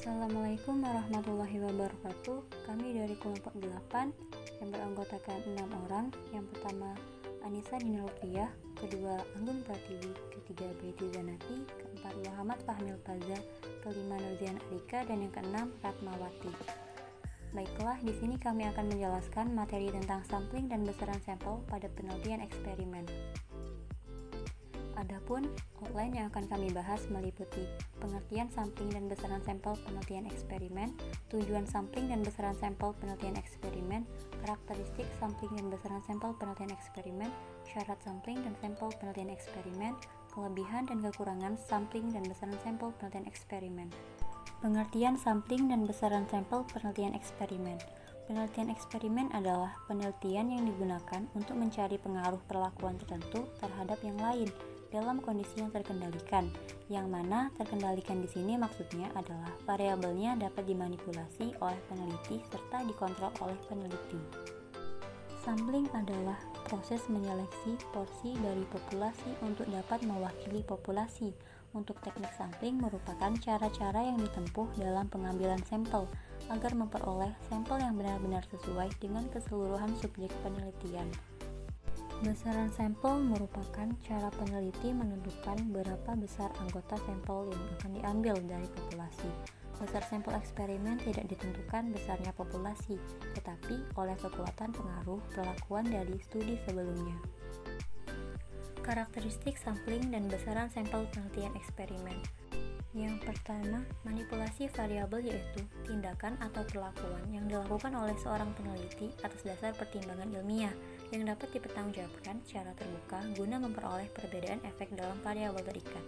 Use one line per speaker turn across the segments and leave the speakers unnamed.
Assalamualaikum warahmatullahi wabarakatuh. Kami dari kelompok 8 yang beranggotakan 6 orang. Yang pertama Anissa Dina Lutfiyah, kedua Anggun Pratiwi, ketiga Betty Zanati, keempat Muhammad Fahmil Faza, kelima Nurzian Arika, dan yang keenam Ratmawati. Baiklah, di sini kami akan menjelaskan materi tentang sampling dan besaran sampel pada penelitian eksperimen. Adapun outline yang akan kami bahas meliputi pengertian sampling dan besaran sampel penelitian eksperimen, tujuan sampling dan besaran sampel penelitian eksperimen, karakteristik sampling dan besaran sampel penelitian eksperimen, syarat sampling dan sampel penelitian eksperimen, kelebihan dan kekurangan sampling dan besaran sampel penelitian eksperimen. Pengertian sampling dan besaran sampel penelitian eksperimen. Penelitian eksperimen adalah penelitian yang digunakan untuk mencari pengaruh perlakuan tertentu terhadap yang lain dalam kondisi yang terkendalikan. Yang mana terkendalikan di sini maksudnya adalah variabelnya dapat dimanipulasi oleh peneliti serta dikontrol oleh peneliti. Sampling adalah proses menyeleksi porsi dari populasi untuk dapat mewakili populasi. Untuk teknik sampling merupakan cara-cara yang ditempuh dalam pengambilan sampel agar memperoleh sampel yang benar-benar sesuai dengan keseluruhan subjek penelitian. Besaran sampel merupakan cara peneliti menentukan berapa besar anggota sampel yang akan diambil dari populasi. Besar sampel eksperimen tidak ditentukan besarnya populasi, tetapi oleh kekuatan pengaruh perlakuan dari studi sebelumnya. Karakteristik sampling dan besaran sampel penelitian eksperimen. Yang pertama, manipulasi variabel yaitu tindakan atau perlakuan yang dilakukan oleh seorang peneliti atas dasar pertimbangan ilmiah yang dapat dipertanggungjawabkan secara terbuka guna memperoleh perbedaan efek dalam variabel terikat.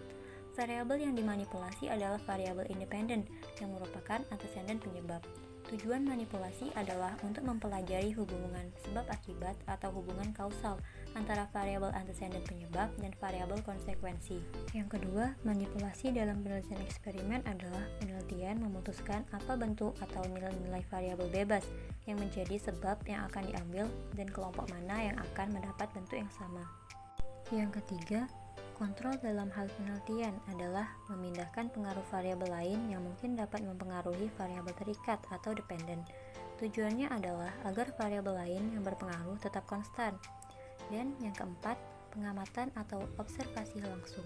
Variabel yang dimanipulasi adalah variabel independen yang merupakan anteseden penyebab. Tujuan manipulasi adalah untuk mempelajari hubungan sebab akibat atau hubungan kausal antara variabel anteseden penyebab dan variabel konsekuensi. Yang kedua, manipulasi dalam penelitian eksperimen adalah penelitian memutuskan apa bentuk atau nilai-nilai variabel bebas yang menjadi sebab yang akan diambil dan kelompok mana yang akan mendapat bentuk yang sama. Yang ketiga, kontrol dalam hal penelitian adalah memindahkan pengaruh variabel lain yang mungkin dapat mempengaruhi variabel terikat atau dependen. Tujuannya adalah agar variabel lain yang berpengaruh tetap konstan. Dan yang keempat, pengamatan atau observasi langsung.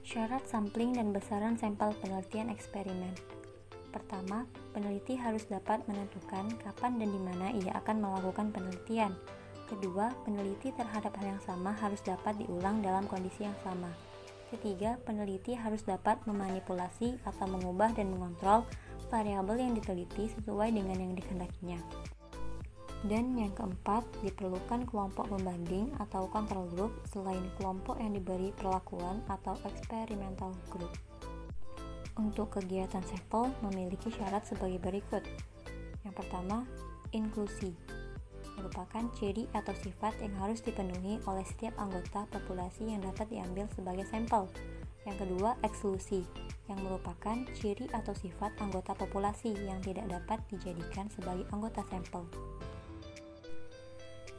Syarat sampling dan besaran sampel penelitian eksperimen. Pertama, peneliti harus dapat menentukan kapan dan di mana ia akan melakukan penelitian. Kedua, peneliti terhadap hal yang sama harus dapat diulang dalam kondisi yang sama. Ketiga, peneliti harus dapat memanipulasi atau mengubah dan mengontrol variabel yang diteliti sesuai dengan yang dikehendakinya. Dan yang keempat, diperlukan kelompok pembanding atau control group selain kelompok yang diberi perlakuan atau experimental group. Untuk kegiatan sampel memiliki syarat sebagai berikut. Yang pertama, inklusi merupakan ciri atau sifat yang harus dipenuhi oleh setiap anggota populasi yang dapat diambil sebagai sampel. Yang kedua, eksklusi, yang merupakan ciri atau sifat anggota populasi yang tidak dapat dijadikan sebagai anggota sampel.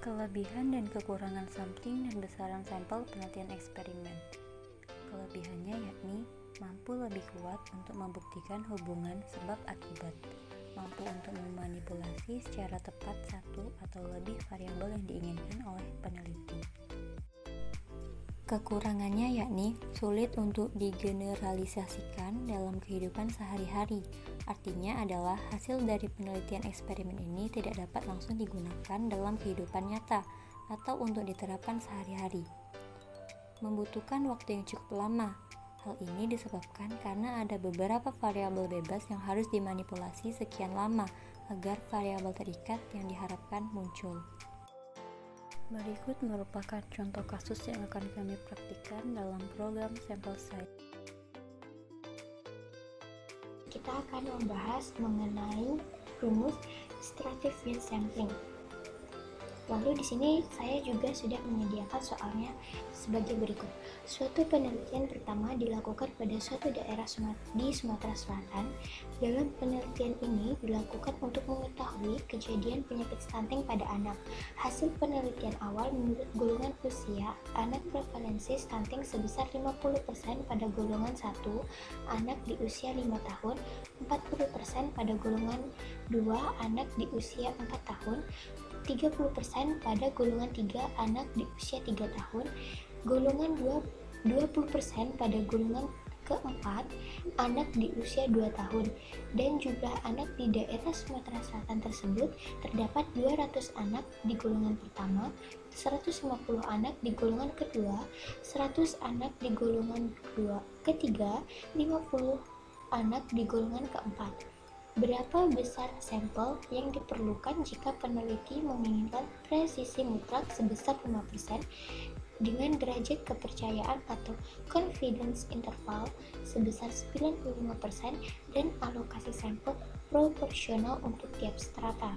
Kelebihan dan kekurangan sampling dan besaran sampel penelitian eksperimen. Kelebihannya yakni mampu lebih kuat untuk membuktikan hubungan sebab akibat, mampu untuk memanipulasi secara tepat satu atau lebih variabel yang diinginkan oleh peneliti. Kekurangannya yakni sulit untuk digeneralisasikan dalam kehidupan sehari-hari. Artinya adalah hasil dari penelitian eksperimen ini tidak dapat langsung digunakan dalam kehidupan nyata atau untuk diterapkan sehari-hari. Membutuhkan waktu yang cukup lama. Hal ini disebabkan karena ada beberapa variabel bebas yang harus dimanipulasi sekian lama agar variabel terikat yang diharapkan muncul. Berikut merupakan contoh kasus yang akan kami praktikkan dalam program sampel size.
Kita akan membahas mengenai rumus stratified sampling. Lalu di sini saya juga sudah menyediakan soalnya sebagai berikut. Suatu penelitian pertama dilakukan pada suatu daerah di Sumatera Selatan. Dalam penelitian ini dilakukan untuk mengetahui kejadian penyakit stunting pada anak. Hasil penelitian awal menurut golongan usia, anak prevalensi stunting sebesar 50% pada golongan 1, anak di usia 5 tahun, 40% pada golongan 2, anak di usia 4 tahun, 30% pada golongan 3 anak di usia 3 tahun, golongan 2 20% pada golongan keempat anak di usia 2 tahun, dan jumlah anak di daerah Sumatera Selatan tersebut terdapat 200 anak di golongan pertama, 150 anak di golongan kedua, 100 anak di golongan ketiga, 50 anak di golongan keempat. Berapa besar sampel yang diperlukan jika peneliti menginginkan presisi mutlak sebesar 5% dengan derajat kepercayaan atau confidence interval sebesar 95% dan alokasi sampel proporsional untuk tiap strata?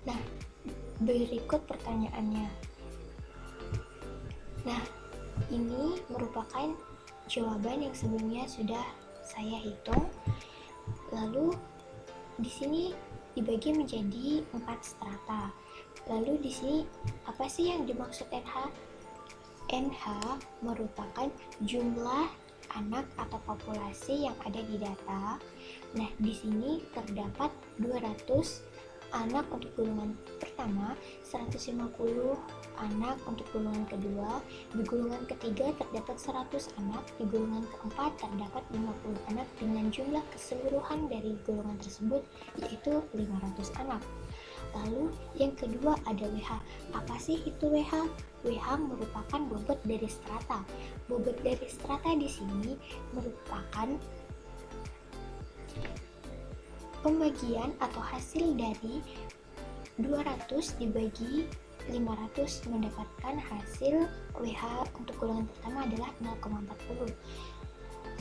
Nah, berikut pertanyaannya. Nah, ini merupakan jawaban yang sebelumnya sudah saya hitung. Lalu di sini dibagi menjadi 4 strata. Lalu di sini apa sih yang dimaksud NH? NH merupakan jumlah anak atau populasi yang ada di data. Nah, di sini terdapat 200 anak untuk golongan pertama, 150 anak untuk golongan kedua, di golongan ketiga terdapat 100 anak, di golongan keempat terdapat 50 anak dengan jumlah keseluruhan dari golongan tersebut yaitu 500 anak. Lalu yang kedua ada WH. Apa sih itu WH? WH merupakan bobot dari strata. Bobot dari strata di sini merupakan pembagian atau hasil dari 200 dibagi 500 mendapatkan hasil WH untuk golongan pertama adalah 0,40.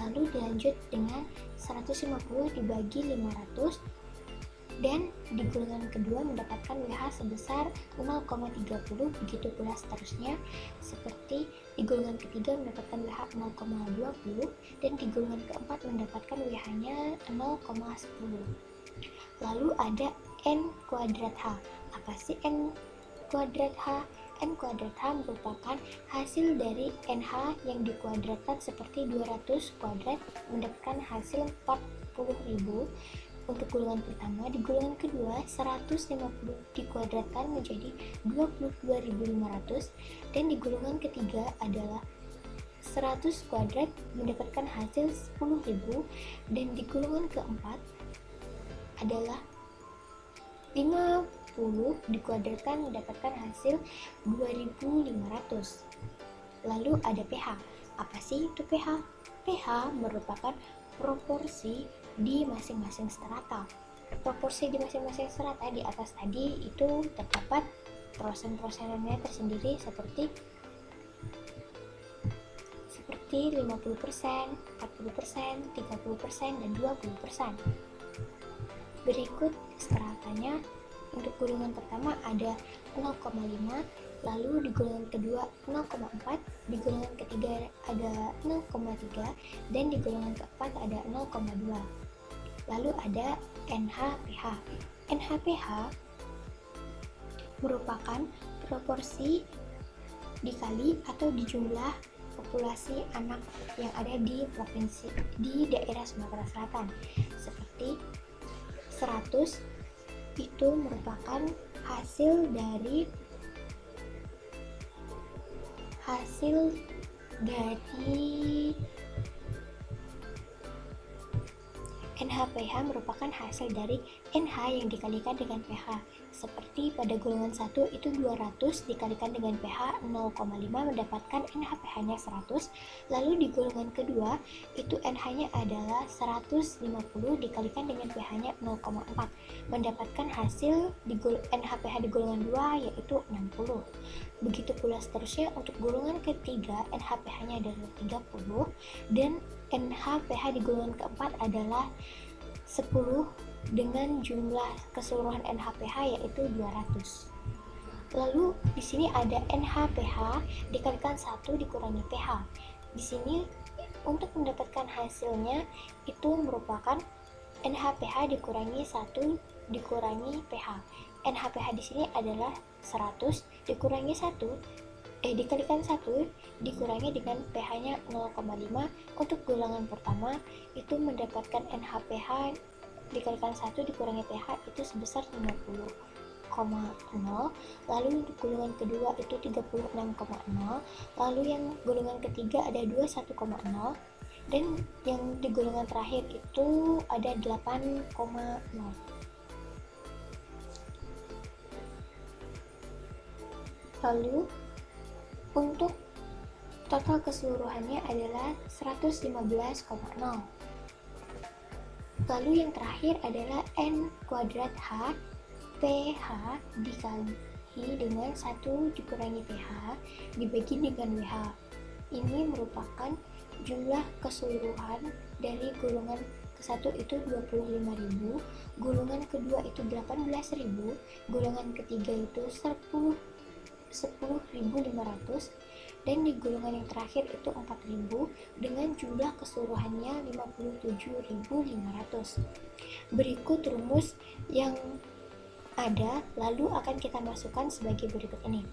Lalu dilanjut dengan 150 dibagi 500 dan di golongan kedua mendapatkan WH sebesar 0,30, begitu pula seterusnya, seperti di golongan ketiga mendapatkan WH 0,20 dan di golongan keempat mendapatkan WH-nya 0,10. Lalu ada N kuadrat H. Apa sih N kuadrat H? N kuadrat H merupakan hasil dari NH yang dikuadratkan seperti 200 kuadrat mendapatkan hasil 40.000 untuk golongan pertama. Di golongan kedua 150 dikuadratkan menjadi 22.500 dan di golongan ketiga adalah 100 kuadrat mendapatkan hasil 10.000 dan di golongan keempat adalah 50 dikuadratkan mendapatkan hasil 2.500. Lalu ada pH. Apa sih itu pH? pH merupakan proporsi di masing-masing strata. Proporsi di masing-masing strata di atas tadi itu terdapat prosen-prosenannya tersendiri seperti 50%, 40%, 30%, dan 20%. Berikut stratanya. Untuk golongan pertama ada 0,5, lalu di golongan kedua 0,4, di golongan ketiga ada 0,3, dan di golongan keempat ada 0,2. Lalu ada NH/pH. NH/pH merupakan proporsi dikali atau di jumlah populasi anak yang ada di daerah Sumatera Selatan. Seperti 100 itu merupakan hasil dari NH/pH merupakan hasil dari NH yang dikalikan dengan pH. Seperti pada golongan 1 itu 200 dikalikan dengan pH 0,5 mendapatkan NH/pH-nya 100. Lalu di golongan kedua itu NH-nya adalah 150 dikalikan dengan pH-nya 0,4 mendapatkan hasil NH/pH di golongan 2 yaitu 60. Begitu pula seterusnya untuk golongan ketiga NH/pH-nya adalah 30 dan NH/pH di golongan keempat adalah 10 dengan jumlah keseluruhan NH/pH yaitu 200. Lalu di sini ada NH/pH dikalikan 1 dikurangi pH. Di sini untuk mendapatkan hasilnya itu merupakan NH/pH dikurangi 1 dikurangi pH. NH/pH di sini adalah 100 dikurangi 1 dikalikan 1 dikurangi dengan pH-nya 0,5. Untuk golongan pertama itu mendapatkan NH/pH dikalikan 1 dikurangi pH itu sebesar 50,0. Lalu untuk golongan kedua itu 36,0. Lalu yang golongan ketiga ada 21,0 dan yang di golongan terakhir itu ada 8,0. Lalu untuk total keseluruhannya adalah 115,0. Lalu yang terakhir adalah N kuadrat H pH dikali dengan 1 dikurangi pH dibagi dengan WH. Ini merupakan jumlah keseluruhan dari golongan ke-1 itu 25.000, golongan kedua itu 18.000, golongan ketiga itu 10.500, dan di golongan yang terakhir itu 4.000 dengan jumlah keseluruhannya 57.500. Berikut rumus yang ada lalu akan kita masukkan sebagai berikut ini.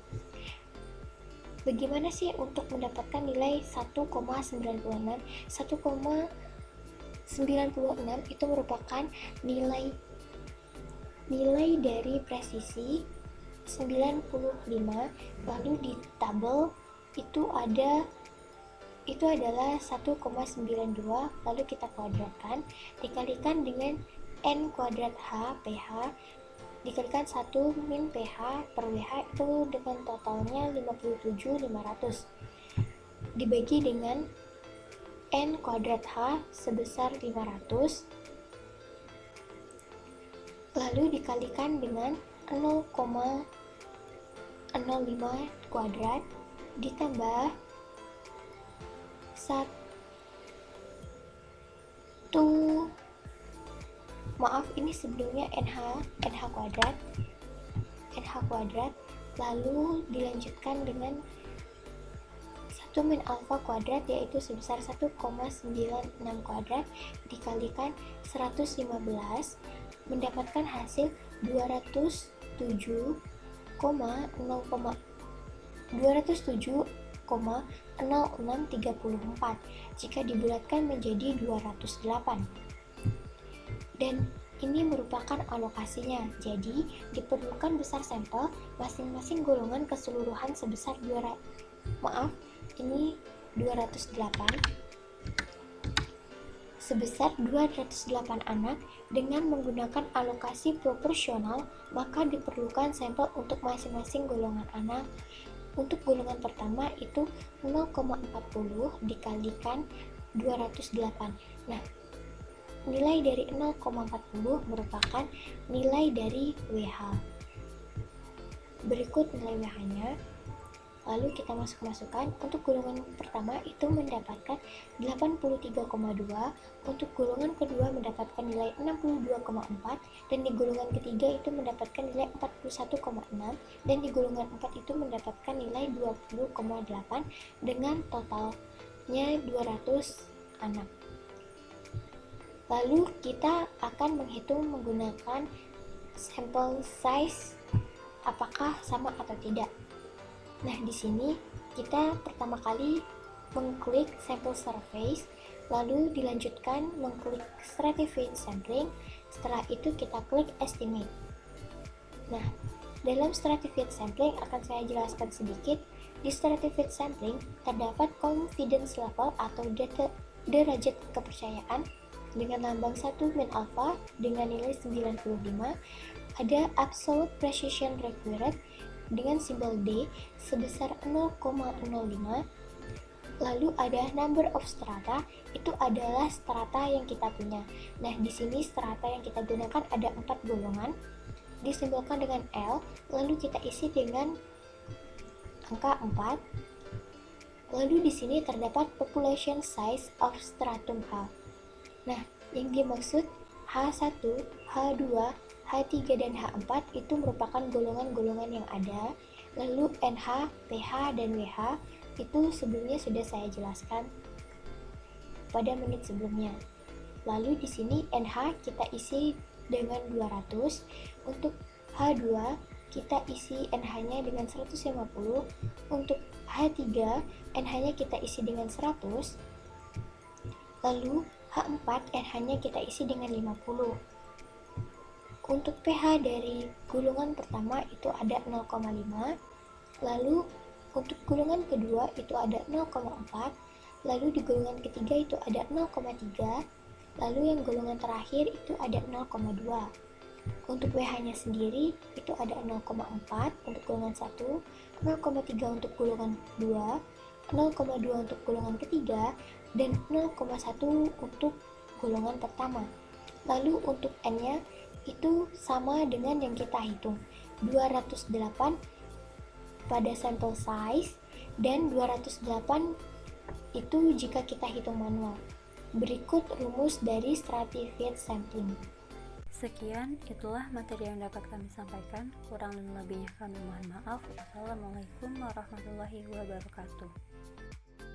Bagaimana sih untuk mendapatkan nilai 1,96? 1,96 itu merupakan nilai dari presisi 95, lalu di tabel itu adalah 1,92, lalu kita kuadratkan dikalikan dengan N kuadrat H pH dikalikan 1 min pH per WH itu dengan totalnya 57.500 dibagi dengan N kuadrat H sebesar 500 lalu dikalikan dengan 0,05 kuadrat ditambah 1, maaf ini sebelumnya NH kuadrat lalu dilanjutkan dengan 1 min alfa kuadrat yaitu sebesar 1,96 kuadrat dikalikan 115 mendapatkan hasil 207,0634 jika dibulatkan menjadi 208. Dan ini merupakan alokasinya, jadi diperlukan besar sampel masing-masing golongan keseluruhan sebesar 208 anak dengan menggunakan alokasi proporsional, maka diperlukan sampel untuk masing-masing golongan anak. Untuk golongan pertama itu 0,40 dikalikan 208. Nah, nilai dari 0,40 merupakan nilai dari WH. Berikut nilai WH-nya. Lalu kita masukkan untuk golongan pertama itu mendapatkan 83,2, untuk golongan kedua mendapatkan nilai 62,4, dan di golongan ketiga itu mendapatkan nilai 41,6, dan di golongan 4 itu mendapatkan nilai 20,8 dengan totalnya 200 anak. Lalu kita akan menghitung menggunakan sample size apakah sama atau tidak. Nah, di sini kita pertama kali mengklik sample surface, lalu dilanjutkan mengklik stratified sampling, setelah itu kita klik estimate. Nah, dalam stratified sampling akan saya jelaskan sedikit. Di stratified sampling terdapat confidence level atau derajat kepercayaan dengan lambang 1 min alpha dengan nilai 95, ada absolute precision required dengan simbol D sebesar 0,05, lalu ada number of strata, itu adalah strata yang kita punya. Nah, di sini strata yang kita gunakan ada 4 golongan, disimbolkan dengan L, lalu kita isi dengan angka 4. Lalu di sini terdapat population size of stratum H. Nah, yang dimaksud H1, H2, H3, dan H4 itu merupakan golongan-golongan yang ada Lalu NH, pH, dan WH itu sebelumnya sudah saya jelaskan pada menit sebelumnya. Lalu di sini NH kita isi dengan 200, untuk H2 kita isi NH-nya dengan 150, untuk H3 NH-nya kita isi dengan 100, lalu H4 NH-nya kita isi dengan 50. Untuk pH dari gulungan pertama itu ada 0,5, lalu untuk gulungan kedua itu ada 0,4, lalu di gulungan ketiga itu ada 0,3, lalu yang gulungan terakhir itu ada 0,2. Untuk WH-nya sendiri itu ada 0,4 untuk golongan 1, 0,3 untuk golongan 2, 0,2 untuk golongan ketiga, dan 0,1 untuk golongan pertama. Lalu untuk N-nya itu sama dengan yang kita hitung, 208 pada sampel size, dan 208 itu jika kita hitung manual. Berikut rumus dari stratified sampling.
Sekian, itulah materi yang dapat kami sampaikan. Kurang dan lebihnya kami mohon maaf. Wassalamualaikum warahmatullahi wabarakatuh.